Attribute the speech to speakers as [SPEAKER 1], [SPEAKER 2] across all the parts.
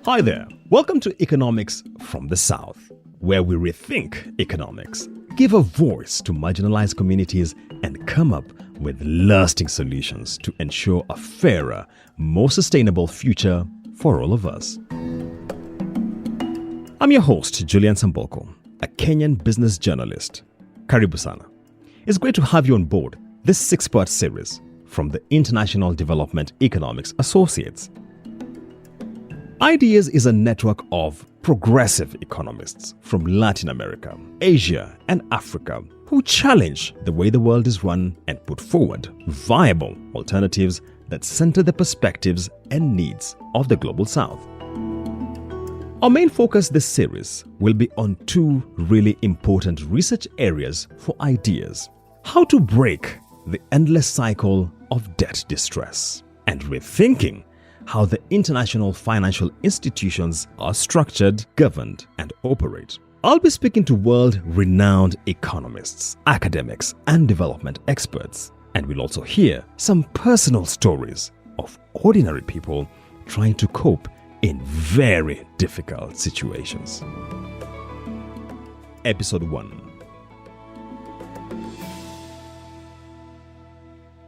[SPEAKER 1] Hi there. Welcome to Economics from the South, where we rethink economics, give a voice to marginalized communities, and come up with lasting solutions to ensure a fairer, more sustainable future for all of us. I'm your host, Julian Samboko, a Kenyan business journalist. Karibu sana. It's great to have you on board this 6-part series from the International Development Economics Associates. Ideas is a network of progressive economists from Latin America, Asia, and Africa who challenge the way the world is run and put forward viable alternatives that center the perspectives and needs of the global South. Our main focus this series will be on two really important research areas for ideas: how to break the endless cycle of debt distress and rethinking how the international financial institutions are structured, governed, and operate. I'll be speaking to world-renowned economists, academics, and development experts, and we'll also hear some personal stories of ordinary people trying to cope in very difficult situations. Episode 1.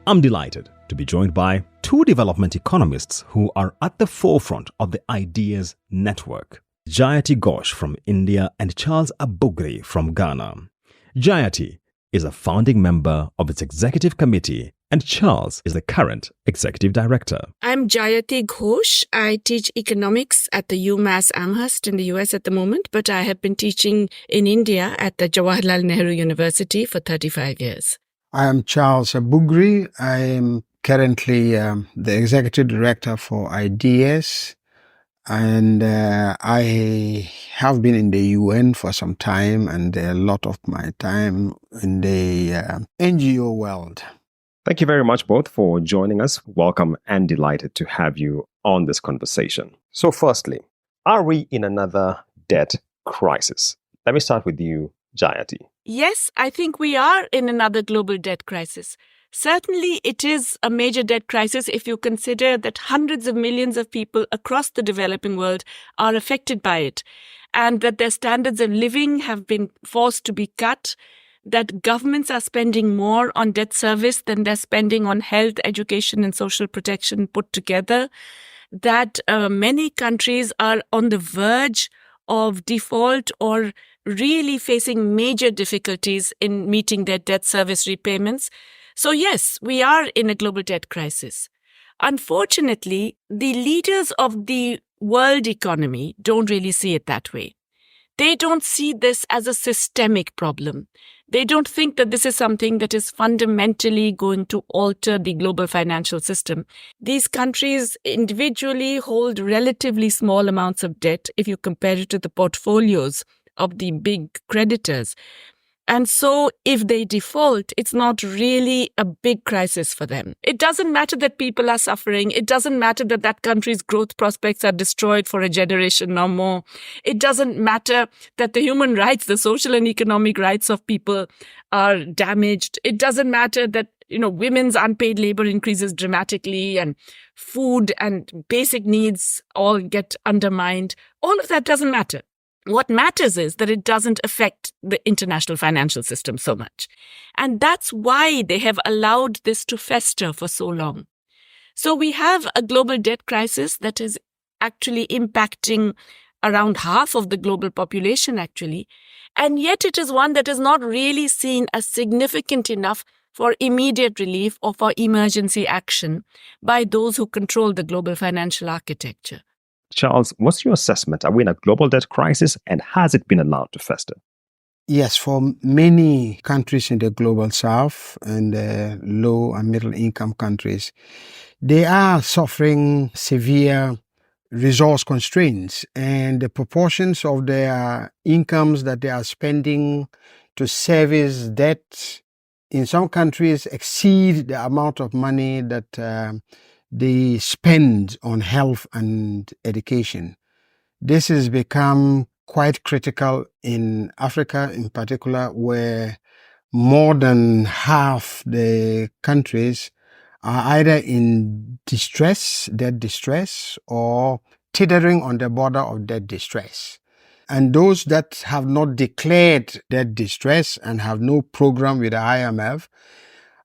[SPEAKER 1] I'm delighted to be joined by two development economists who are at the forefront of the Ideas Network: Jayati Ghosh from India and Charles Abugre from Ghana. Jayati is a founding member of its executive committee, and Charles is the current executive director.
[SPEAKER 2] I'm Jayati Ghosh. I teach economics at the UMass Amherst in the US at the moment, but I have been teaching in India at the Jawaharlal Nehru University for 35 years.
[SPEAKER 3] I am Charles Abugre. I am currently the executive director for Ideas, and I have been in the UN for some time, and a lot of my time in the NGO world.
[SPEAKER 4] Thank you very much both for joining us. Welcome and delighted to have you on this conversation. So firstly, are we in another debt crisis? Let me start with you, Jayati.
[SPEAKER 2] Yes, I think we are in another global debt crisis. Certainly, it is a major debt crisis if you consider that hundreds of millions of people across the developing world are affected by it, and that their standards of living have been forced to be cut, that governments are spending more on debt service than they're spending on health, education, and social protection put together, that many countries are on the verge of default or really facing major difficulties in meeting their debt service repayments. So yes, we are in a global debt crisis. Unfortunately, the leaders of the world economy don't really see it that way. They don't see this as a systemic problem. They don't think that this is something that is fundamentally going to alter the global financial system. These countries individually hold relatively small amounts of debt if you compare it to the portfolios of the big creditors. And so if they default, it's not really a big crisis for them. It doesn't matter that people are suffering. It doesn't matter that that country's growth prospects are destroyed for a generation or more. It doesn't matter that the human rights, the social and economic rights of people are damaged. It doesn't matter that, women's unpaid labor increases dramatically and food and basic needs all get undermined. All of that doesn't matter. What matters is that it doesn't affect the international financial system so much. And that's why they have allowed this to fester for so long. So we have a global debt crisis that is actually impacting around half of the global population, actually. And yet it is one that is not really seen as significant enough for immediate relief or for emergency action by those who control the global financial architecture.
[SPEAKER 4] Charles, what's your assessment? Are we in a global debt crisis, and has it been allowed to fester?
[SPEAKER 3] Yes, for many countries in the global south and low and middle income countries, they are suffering severe resource constraints, and the proportions of their incomes that they are spending to service debt in some countries exceed the amount of money that they spend on health and education. This has become quite critical in Africa in particular, where more than half the countries are either in distress, debt distress, or teetering on the border of debt distress. And those that have not declared debt distress and have no program with the IMF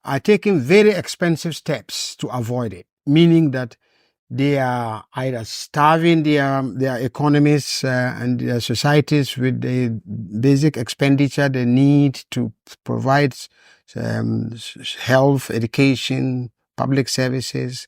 [SPEAKER 3] are taking very expensive steps to avoid it, meaning that they are either starving their economies and their societies with the basic expenditure they need to provide health, education, public services,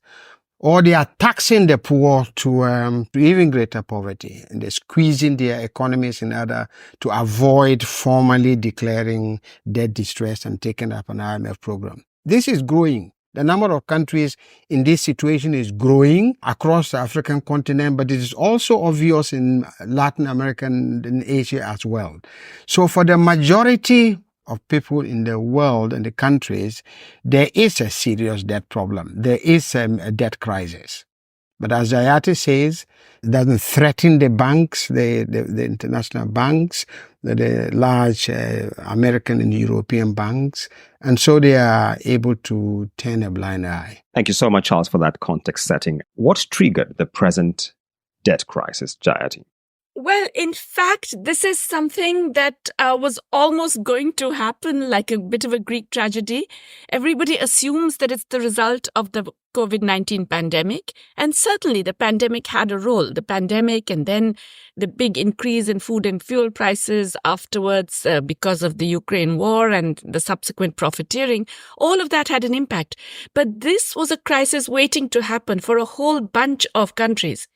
[SPEAKER 3] or they are taxing the poor to even greater poverty, and they're squeezing their economies in order to avoid formally declaring debt distress and taking up an IMF program. This is growing. The number of countries in this situation is growing across the African continent, but it is also obvious in Latin America and in Asia as well. So for the majority of people in the world and the countries, there is a serious debt problem. There is a debt crisis. But as Jayati says, it doesn't threaten the banks, the international banks, the large American and European banks. And so they are able to turn a blind eye.
[SPEAKER 4] Thank you so much, Charles, for that context setting. What triggered the present debt crisis, Jayati?
[SPEAKER 2] Well, in fact, this is something that was almost going to happen, like a bit of a Greek tragedy. Everybody assumes that it's the result of the COVID-19 pandemic. And certainly the pandemic had a role. The pandemic and then the big increase in food and fuel prices afterwards because of the Ukraine war and the subsequent profiteering, all of that had an impact. But this was a crisis waiting to happen for a whole bunch of countries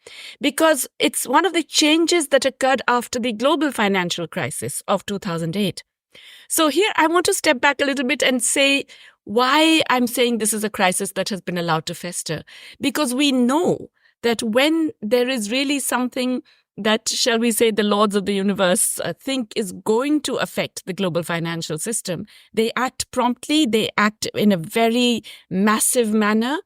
[SPEAKER 2] because it's one of the changes that occurred after the global financial crisis of 2008. So here I want to step back a little bit and say why I'm saying this is a crisis that has been allowed to fester. Because we know that when there is really something that, shall we say, the lords of the universe think is going to affect the global financial system, they act promptly, they act in a very massive manner,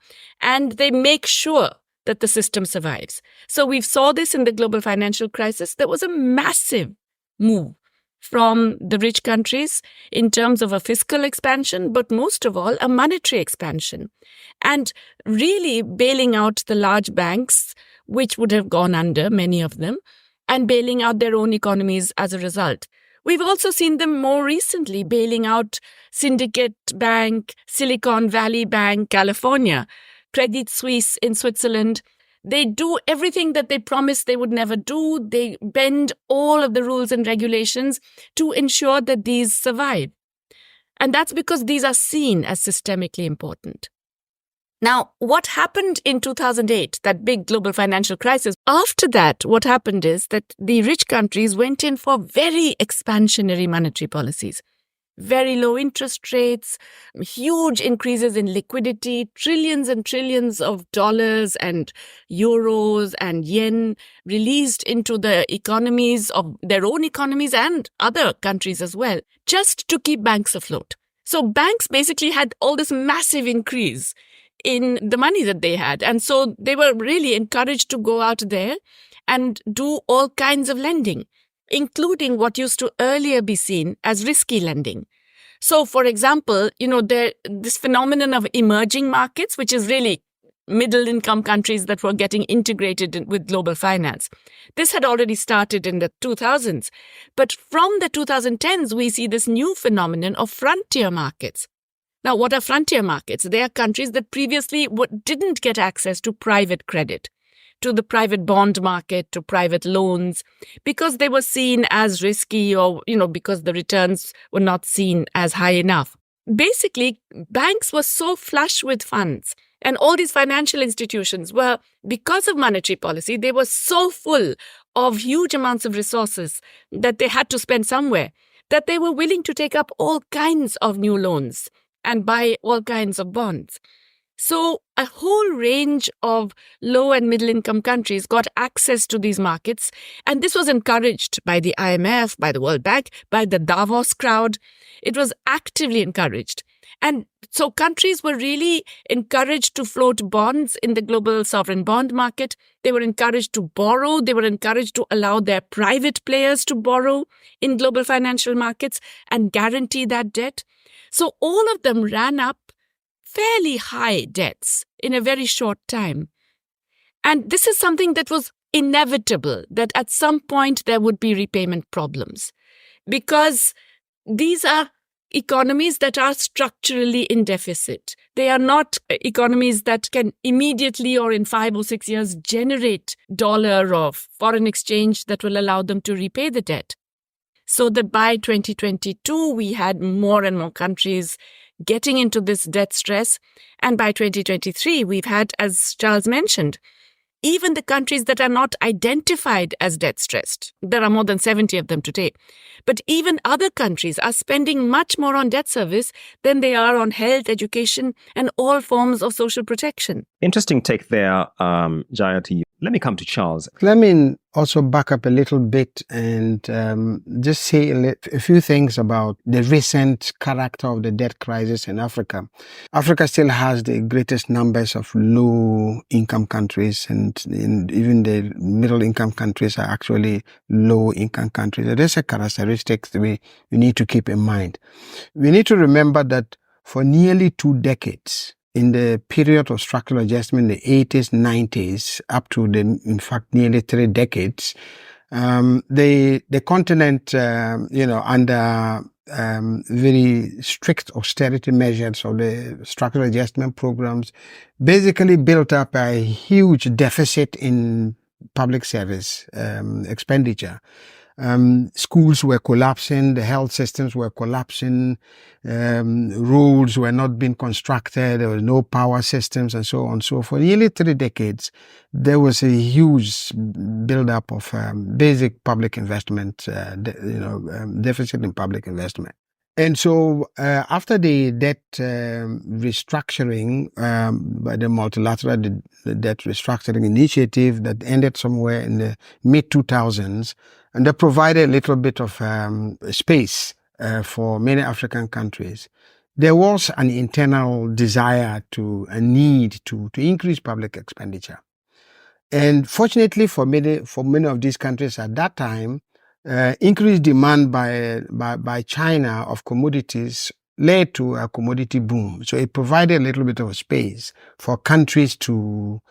[SPEAKER 2] and they make sure that the system survives. So we saw this in the global financial crisis. There was a massive move from the rich countries in terms of a fiscal expansion, but most of all, a monetary expansion. And really bailing out the large banks, which would have gone under, many of them, and bailing out their own economies as a result. We've also seen them more recently bailing out Syndicate Bank, Silicon Valley Bank, California, Credit Suisse in Switzerland. They do everything that they promised they would never do. They bend all of the rules and regulations to ensure that these survive. And that's because these are seen as systemically important. Now, what happened in 2008, that big global financial crisis? After that, what happened is that the rich countries went in for very expansionary monetary policies. Very low interest rates, huge increases in liquidity, trillions and trillions of dollars and euros and yen released into the economies of their own economies and other countries as well, just to keep banks afloat. So banks basically had all this massive increase in the money that they had. And so they were really encouraged to go out there and do all kinds of lending, including what used to earlier be seen as risky lending. So, for example, this phenomenon of emerging markets, which is really middle-income countries that were getting integrated with global finance. This had already started in the 2000s. But from the 2010s, we see this new phenomenon of frontier markets. Now, what are frontier markets? They are countries that previously didn't get access to private credit, to the private bond market, to private loans, because they were seen as risky or, because the returns were not seen as high enough. Basically, banks were so flush with funds, and all these financial institutions were, because of monetary policy, they were so full of huge amounts of resources that they had to spend somewhere, that they were willing to take up all kinds of new loans and buy all kinds of bonds. So a whole range of low and middle income countries got access to these markets. And this was encouraged by the IMF, by the World Bank, by the Davos crowd. It was actively encouraged. And so countries were really encouraged to float bonds in the global sovereign bond market. They were encouraged to borrow. They were encouraged to allow their private players to borrow in global financial markets and guarantee that debt. So all of them ran up fairly high debts in a very short time. And this is something that was inevitable that at some point there would be repayment problems, because these are economies that are structurally in deficit. They are not economies that can immediately or in 5 or 6 years generate dollar of foreign exchange that will allow them to repay the debt. So that by 2022, we had more and more countries getting into this debt stress. And by 2023, we've had, as Charles mentioned, even the countries that are not identified as debt stressed. There are more than 70 of them today. But even other countries are spending much more on debt service than they are on health, education, and all forms of social protection.
[SPEAKER 4] Interesting take there, Jayati. Let me come to Charles.
[SPEAKER 3] Let me also back up a little bit and just say a few things about the recent character of the debt crisis in Africa. Africa still has the greatest numbers of low-income countries, and even the middle-income countries are actually low-income countries. It is a characteristic that we need to keep in mind. We need to remember that for nearly 2 decades, in the period of structural adjustment, the 80s, 90s, up to in fact, nearly 3 decades, the continent, under very strict austerity measures of the structural adjustment programs, basically built up a huge deficit in public service expenditure. Schools were collapsing, the health systems were collapsing, roads were not being constructed, there was no power systems, and so on. So for nearly 3 decades, there was a huge build-up of basic public investment, deficit in public investment. And so after the debt restructuring by the multilateral debt restructuring initiative that ended somewhere in the mid-2000s, and that provided a little bit of space for many African countries, there was an internal desire a need to increase public expenditure. And fortunately for many of these countries at that time, increased demand by China of commodities led to a commodity boom. So it provided a little bit of space for countries to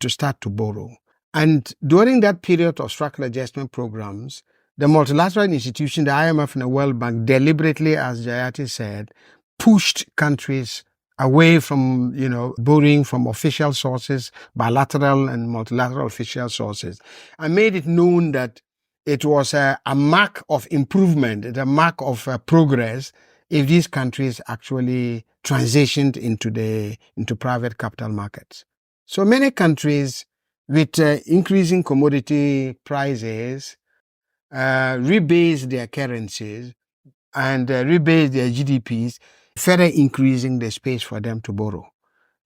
[SPEAKER 3] start to borrow. And during that period of structural adjustment programs, the multilateral institution, the IMF and the World Bank, deliberately, as Jayati said, pushed countries away from, borrowing from official sources, bilateral and multilateral official sources, and made it known that it was a mark of improvement, a mark of progress if these countries actually transitioned into private capital markets. So many countries with increasing commodity prices rebase their currencies and rebase their GDPs, further increasing the space for them to borrow.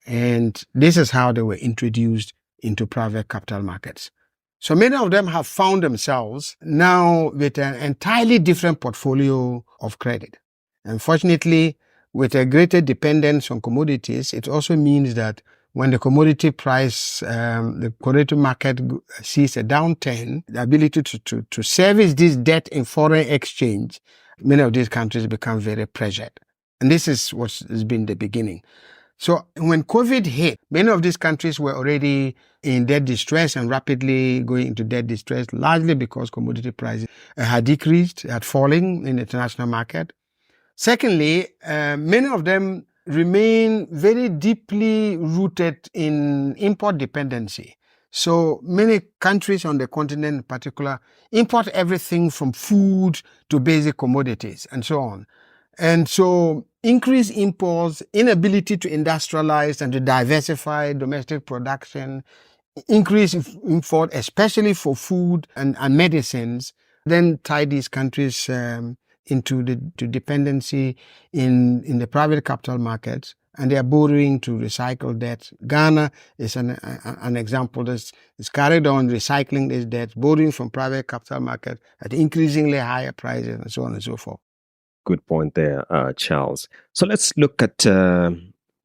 [SPEAKER 3] And this is how they were introduced into private capital markets. So many of them have found themselves now with an entirely different portfolio of credit. Unfortunately, with a greater dependence on commodities, it also means that when the commodity price, the commodity market sees a downturn, the ability to service this debt in foreign exchange, many of these countries become very pressured. And this is what has been the beginning. So when COVID hit, many of these countries were already in debt distress and rapidly going into debt distress, largely because commodity prices had decreased, had fallen in the international market. Secondly, many of them remain very deeply rooted in import dependency. So many countries on the continent in particular import everything from food to basic commodities and so on. And so increased imports, inability to industrialize and to diversify domestic production, increase import, especially for food and medicines, then tie these countries into the dependency in the private capital markets, and they are borrowing to recycle debt. Ghana is an example that's carried on recycling this debt, borrowing from private capital market at increasingly higher prices, and so on and so forth.
[SPEAKER 4] Good point there, Charles. So let's look at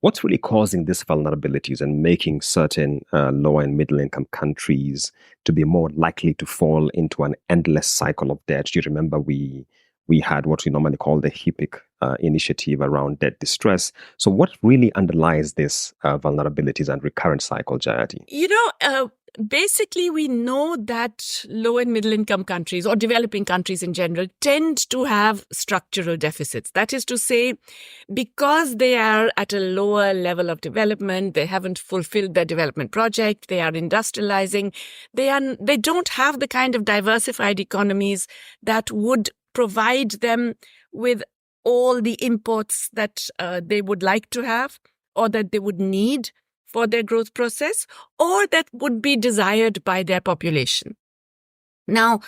[SPEAKER 4] what's really causing these vulnerabilities and making certain lower and middle income countries to be more likely to fall into an endless cycle of debt. You remember we had what we normally call the HIPIC initiative around debt distress. So what really underlies this vulnerabilities and recurrent cycle, Jayati?
[SPEAKER 2] basically, we know that low and middle income countries or developing countries in general tend to have structural deficits. That is to say, because they are at a lower level of development, they haven't fulfilled their development project, they are industrializing, they don't have the kind of diversified economies that would provide them with all the imports that they would like to have or that they would need for their growth process, or that would be desired by their population. Now,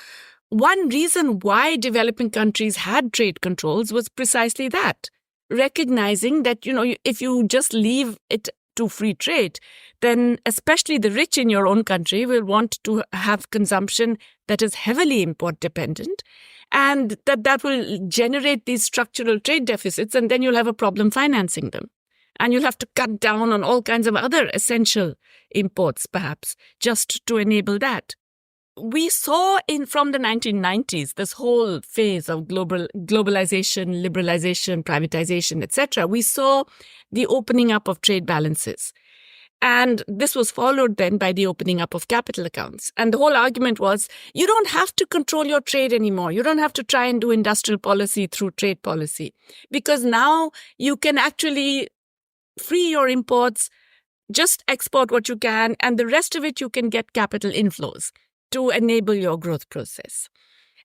[SPEAKER 2] one reason why developing countries had trade controls was precisely that, recognizing that, if you just leave it to free trade, then especially the rich in your own country will want to have consumption that is heavily import dependent, and that will generate these structural trade deficits, and then you'll have a problem financing them. And you'll have to cut down on all kinds of other essential imports, perhaps, just to enable that. We saw from the 1990s, this whole phase of globalization, liberalization, privatization, etc. We saw the opening up of trade balances. And this was followed then by the opening up of capital accounts. And the whole argument was, you don't have to control your trade anymore. You don't have to try and do industrial policy through trade policy, because now you can actually free your imports, just export what you can, and the rest of it you can get capital inflows to enable your growth process.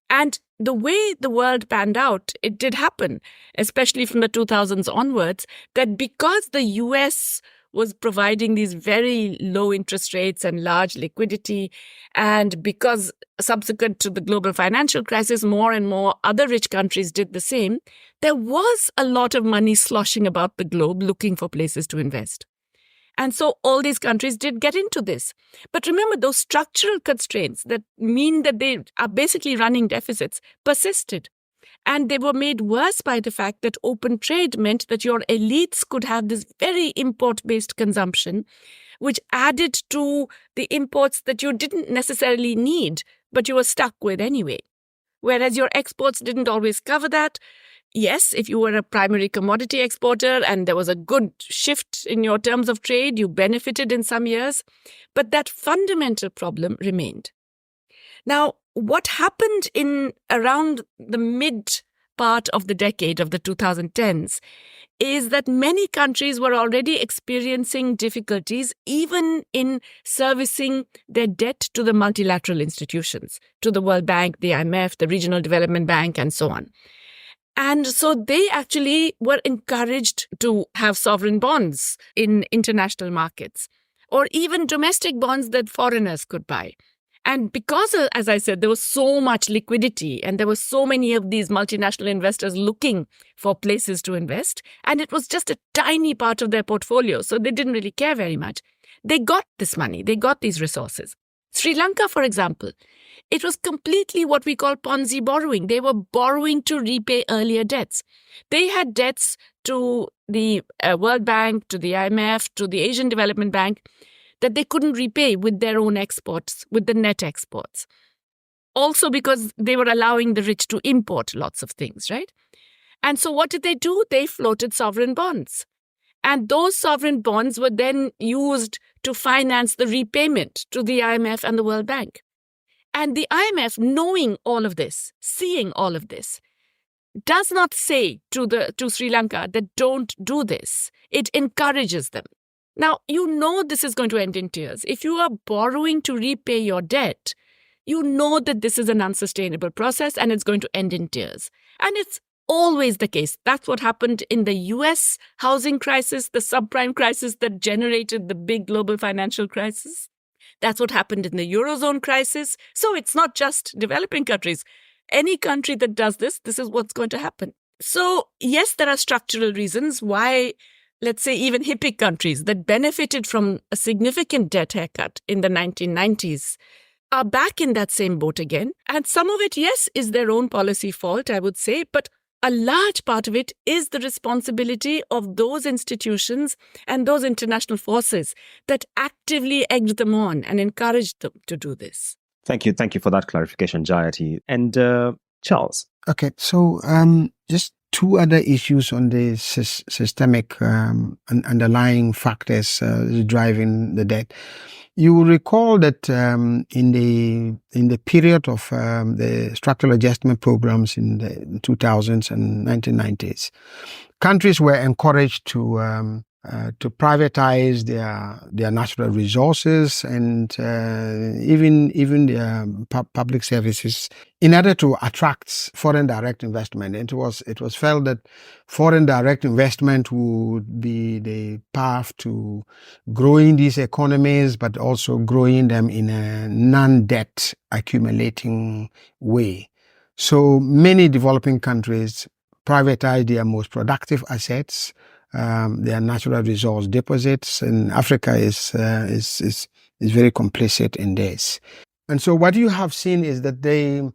[SPEAKER 2] And the way the world panned out, it did happen, especially from the 2000s onwards, that because the US was providing these very low interest rates and large liquidity, and because subsequent to the global financial crisis, more and more other rich countries did the same, there was a lot of money sloshing about the globe looking for places to invest. And so all these countries did get into this. But remember, those structural constraints that mean that they are basically running deficits persisted. And they were made worse by the fact that open trade meant that your elites could have this very import-based consumption, which added to the imports that you didn't necessarily need, but you were stuck with anyway. Whereas your exports didn't always cover that. Yes, if you were a primary commodity exporter and there was a good shift in your terms of trade, you benefited in some years, but that fundamental problem remained. Now, what happened in around the mid part of the decade of the 2010s is that many countries were already experiencing difficulties even in servicing their debt to the multilateral institutions, to the World Bank, the IMF, the Regional Development Bank, and so on. And so they actually were encouraged to have sovereign bonds in international markets, or even domestic bonds that foreigners could buy. And because, as I said, there was so much liquidity and there were so many of these multinational investors looking for places to invest, and it was just a tiny part of their portfolio, so they didn't really care very much. They got this money, they got these resources. Sri Lanka, for example, it was completely what we call Ponzi borrowing. They were borrowing to repay earlier debts. They had debts to the World Bank, to the IMF, to the Asian Development Bank, that they couldn't repay with their own exports, with the net exports. Also because they were allowing the rich to import lots of things, right? And so what did they do? They floated sovereign bonds. And those sovereign bonds were then used to finance the repayment to the IMF and the World Bank. And the IMF, knowing all of this, seeing all of this, does not say to Sri Lanka that don't do this. It encourages them. Now, you know this is going to end in tears. If you are borrowing to repay your debt, you know that this is an unsustainable process and it's going to end in tears. And it's always the case. That's what happened in the US housing crisis, the subprime crisis that generated the big global financial crisis. That's what happened in the Eurozone crisis. So it's not just developing countries. Any country that does this is what's going to happen. So yes, there are structural reasons why, let's say, even hippie countries that benefited from a significant debt haircut in the 1990s are back in that same boat again. And some of it, yes, is their own policy fault, I would say, but a large part of it is the responsibility of those institutions and those international forces that actively egged them on and encouraged them to do this.
[SPEAKER 4] Thank you for that clarification, Jayati. And Charles.
[SPEAKER 3] Okay, so just two other issues on the systemic underlying factors driving the debt. You will recall that in the period of the structural adjustment programs in the 2000s and 1990s, countries were encouraged to privatize their natural resources and even their public services in order to attract foreign direct investment. It was felt that foreign direct investment would be the path to growing these economies, but also growing them in a non-debt accumulating way. So many developing countries privatize their most productive assets, their natural resource deposits, and Africa is very complicit in this. And so what you have seen is that the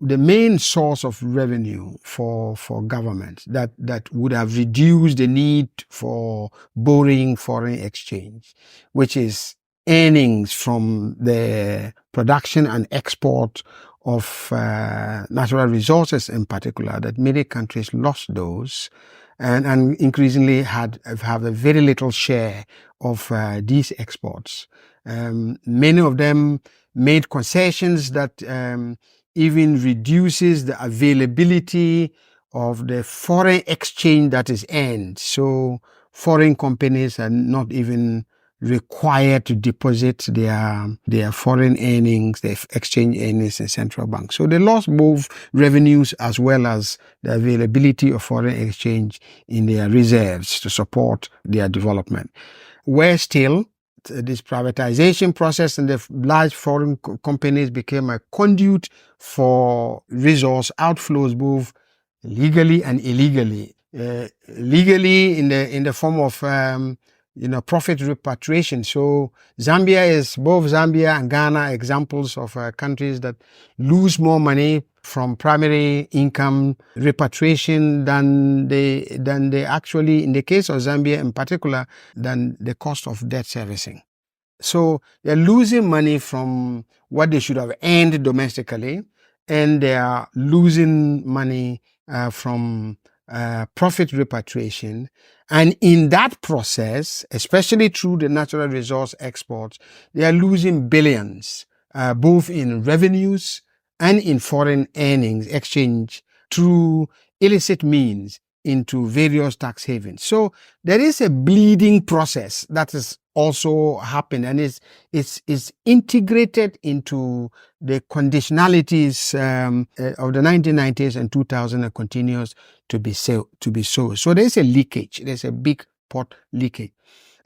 [SPEAKER 3] main source of revenue for government that would have reduced the need for borrowing foreign exchange, which is earnings from the production and export of natural resources in particular, that many countries lost those and increasingly have a very little share of these exports. Many of them made concessions that even reduces the availability of the foreign exchange that is earned. So foreign companies are not even required to deposit their foreign earnings, their exchange earnings in central banks. So they lost both revenues as well as the availability of foreign exchange in their reserves to support their development. Where still, this privatization process and the large foreign companies became a conduit for resource outflows, both legally and illegally. Legally in the form of profit repatriation. So both Zambia and Ghana examples of countries that lose more money from primary income repatriation than they actually, in the case of Zambia in particular, than the cost of debt servicing. So they're losing money from what they should have earned domestically, and they are losing money from profit repatriation. And in that process, especially through the natural resource exports, they are losing billions, both in revenues and in foreign earnings exchange through illicit means into various tax havens. So there is a bleeding process that is also happened, and it's integrated into the conditionalities of the 1990s and 2000 and continues to be so. So there's a leakage. There's a big pot leakage.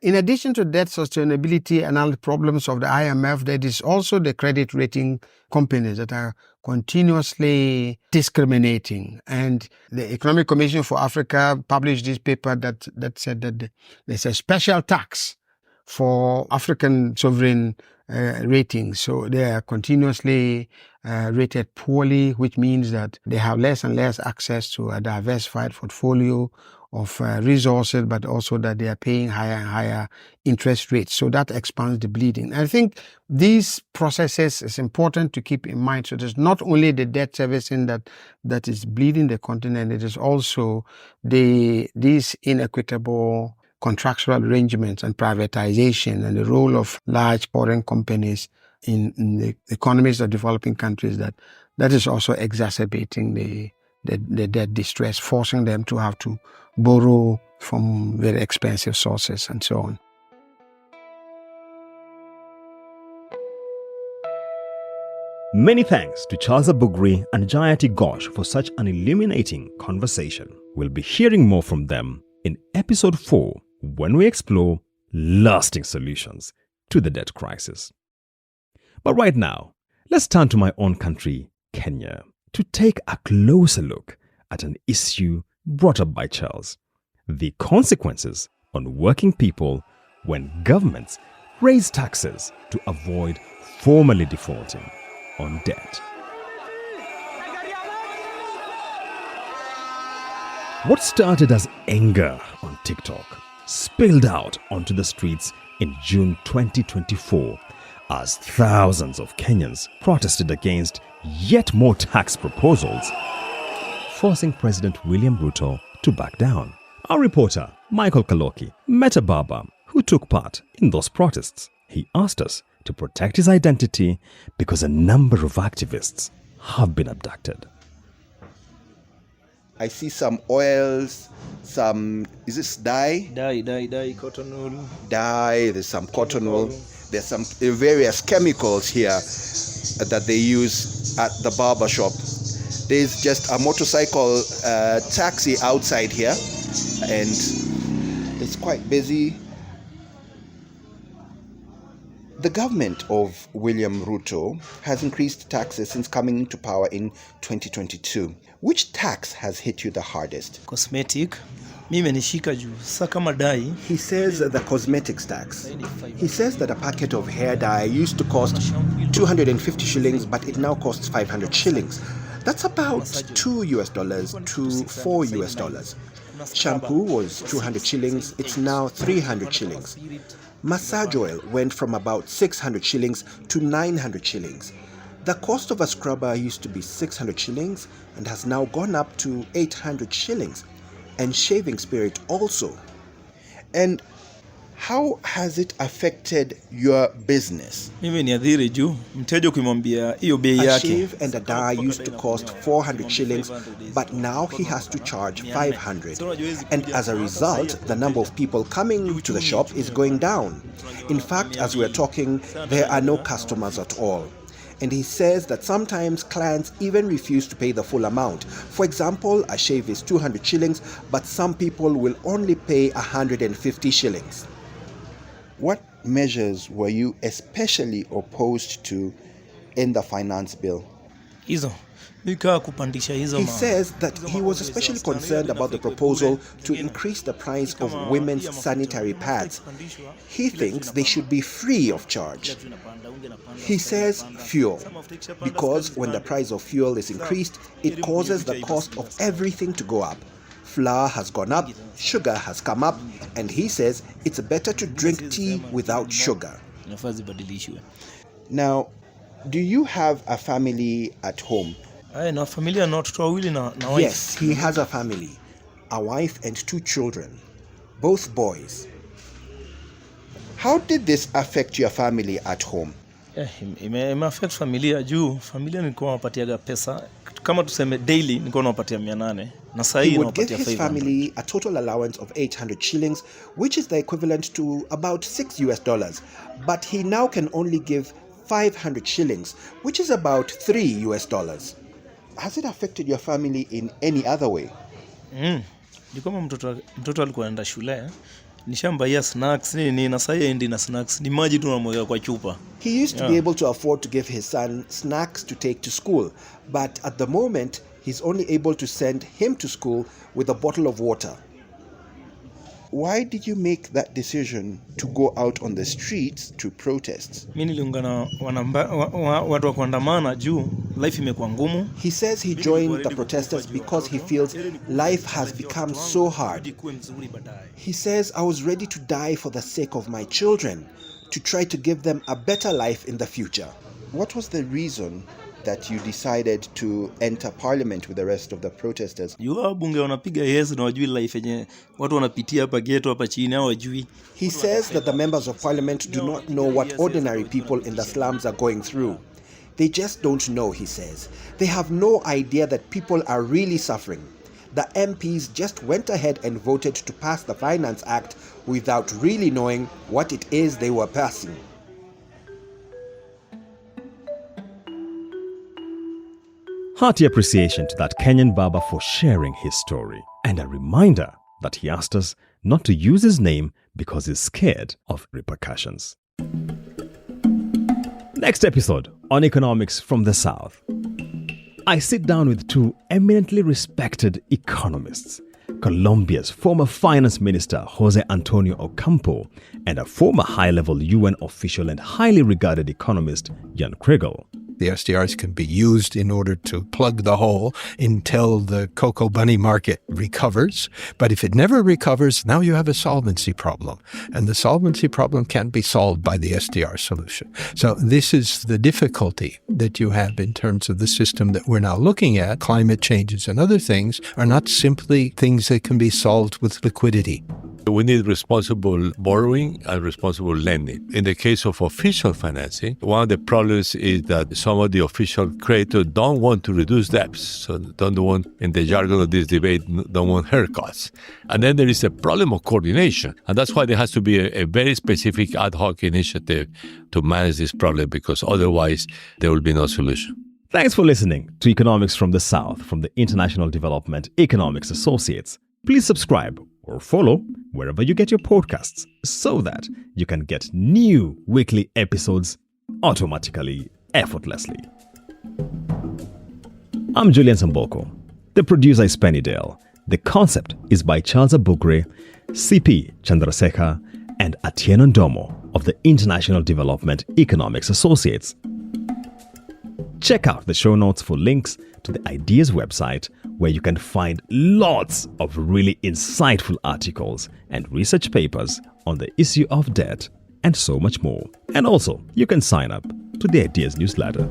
[SPEAKER 3] In addition to debt sustainability and other problems of the IMF, there is also the credit rating companies that are continuously discriminating. And the Economic Commission for Africa published this paper that said that there's a special tax for African sovereign ratings. So they are continuously rated poorly, which means that they have less and less access to a diversified portfolio of resources, but also that they are paying higher and higher interest rates. So that expands the bleeding. I think these processes is important to keep in mind. So there's not only the debt servicing that is bleeding the continent, it is also these inequitable contractual arrangements and privatization and the role of large foreign companies in the economies of developing countries that is also exacerbating the debt distress, forcing them to have to borrow from very expensive sources and so on.
[SPEAKER 1] Many thanks to Charles Abugre and Jayati Ghosh for such an illuminating conversation. We'll be hearing more from them in episode 4 when we explore lasting solutions to the debt crisis. But right now, let's turn to my own country, Kenya, to take a closer look at an issue brought up by Charles: the consequences on working people when governments raise taxes to avoid formally defaulting on debt. What started as anger on TikTok spilled out onto the streets in June 2024 as thousands of Kenyans protested against yet more tax proposals, forcing President William Ruto to back down. Our reporter, Michael Kaloki, met a barber who took part in those protests. he asked us to protect his identity because a number of activists have been abducted.
[SPEAKER 5] I see some oils, is this dye?
[SPEAKER 6] Dye, cotton wool.
[SPEAKER 5] Dye, there's some cotton wool. There's some various chemicals here that they use at the barber shop. There's just a motorcycle taxi outside here, and it's quite busy. The government of William Ruto has increased taxes since coming into power in 2022. Which tax has hit you the hardest?
[SPEAKER 6] Cosmetic. Mimi nishika juu. Sasa kama dye.
[SPEAKER 5] He says the cosmetics tax. He says that a packet of hair dye used to cost 250 shillings, but it now costs 500 shillings. That's about $2 to $4. Shampoo was 200 shillings, it's now 300 shillings. Massage oil went from about 600 shillings to 900 shillings. The cost of a scrubber used to be 600 shillings and has now gone up to 800 shillings. And shaving spirit also. And how has it affected your business?
[SPEAKER 6] Mimi niadhiri juu mteja ukimwambia hiyo bei
[SPEAKER 5] A
[SPEAKER 6] yake.
[SPEAKER 5] shave and a dye used to cost 400 shillings, but now he has to charge 500. And as a result, the number of people coming to the shop is going down. In fact, as we're talking, there are no customers at all. And he says that sometimes clients even refuse to pay the full amount. For example, a shave is 200 shillings, but some people will only pay 150 shillings. What measures were you especially opposed to in the finance bill?
[SPEAKER 6] Hizo. Nika kupandisha hizo.
[SPEAKER 5] He says that he was especially concerned about the proposal to increase the price of women's sanitary pads. He thinks they should be free of charge. He says fuel, because when the price of fuel is increased, it causes the cost of everything to go up. Flour has gone up, sugar has come up, and he says it's better to drink tea without sugar. Now, do you have a family at home?
[SPEAKER 6] Na familia na watoto wawili na wife.
[SPEAKER 5] Yes, he has a family, a wife and 2 children, both boys. How did this affect your family at home?
[SPEAKER 6] Ime affect familia juu familia nilikuwa nawapatiaga pesa kama tuseme daily nilikuwa nawapatia 800 na sasa
[SPEAKER 5] He would give his family a total allowance of 800 shillings, which is the equivalent to about $6, but he now can only give 500 shillings, which is about $3. Has it affected your family in any other way?
[SPEAKER 6] Ni kama mtoto alikuwa anaenda shule nishambaia snacks nini na sasa endi na snacks ni maji tu namweka kwa chupa.
[SPEAKER 5] He used to be able to afford to give his son snacks to take to school, but at the moment he's only able to send him to school with a bottle of water. Why did you make that decision to go out on the streets to protest?
[SPEAKER 6] Mimi niliungana watu wa kuandamana juu life imekuwa ngumu.
[SPEAKER 5] He says he joined the protesters because he feels life has become so hard. He says, I was ready to die for the sake of my children, to try to give them a better life in the future. What was the reason that you decided to enter parliament with the rest of the protesters?
[SPEAKER 6] Yua bunge wanapiga yes na wajui life yenye watu wanapitia hapa ghetto hapa chini hao wajui.
[SPEAKER 5] He says that the members of parliament do not know what ordinary people in the slums are going through. They just don't know, he says. They have no idea that people are really suffering. The MPs just went ahead and voted to pass the Finance Act without really knowing what it is they were passing.
[SPEAKER 1] Hearty appreciation to that Kenyan barber for sharing his story, and a reminder that he asked us not to use his name because he's scared of repercussions. Next episode on Economics from the South. I sit down with 2 eminently respected economists, Colombia's former finance minister Jose Antonio Ocampo and a former high-level UN official and highly regarded economist Jan Kriegel.
[SPEAKER 7] The SDRs can be used in order to plug the hole until the cocoa bunny market recovers. But if it never recovers, now you have a solvency problem. And the solvency problem can't be solved by the SDR solution. So this is the difficulty that you have in terms of the system that we're now looking at. Climate changes and other things are not simply things that can be solved with liquidity.
[SPEAKER 8] We need responsible borrowing and responsible lending. In the case of official financing, one of the problems is that some of the official creditors don't want to reduce debts. So don't want, in the jargon of this debate, don't want haircuts. And then there is a problem of coordination. And that's why there has to be a very specific ad hoc initiative to manage this problem, because otherwise there will be no solution.
[SPEAKER 1] Thanks for listening to Economics from the South from the International Development Economics Associates. Please subscribe or follow wherever you get your podcasts so that you can get new weekly episodes automatically, effortlessly. I'm Julian Samboko. The producer is Penny Dale. The concept is by Charles Abugre, CP Chandrasekhar, and Atieno Ndomo of the International Development Economics Associates. Check out the show notes for links to the Ideas website, where you can find lots of really insightful articles and research papers on the issue of debt and so much more. And also, you can sign up to the Ideas newsletter.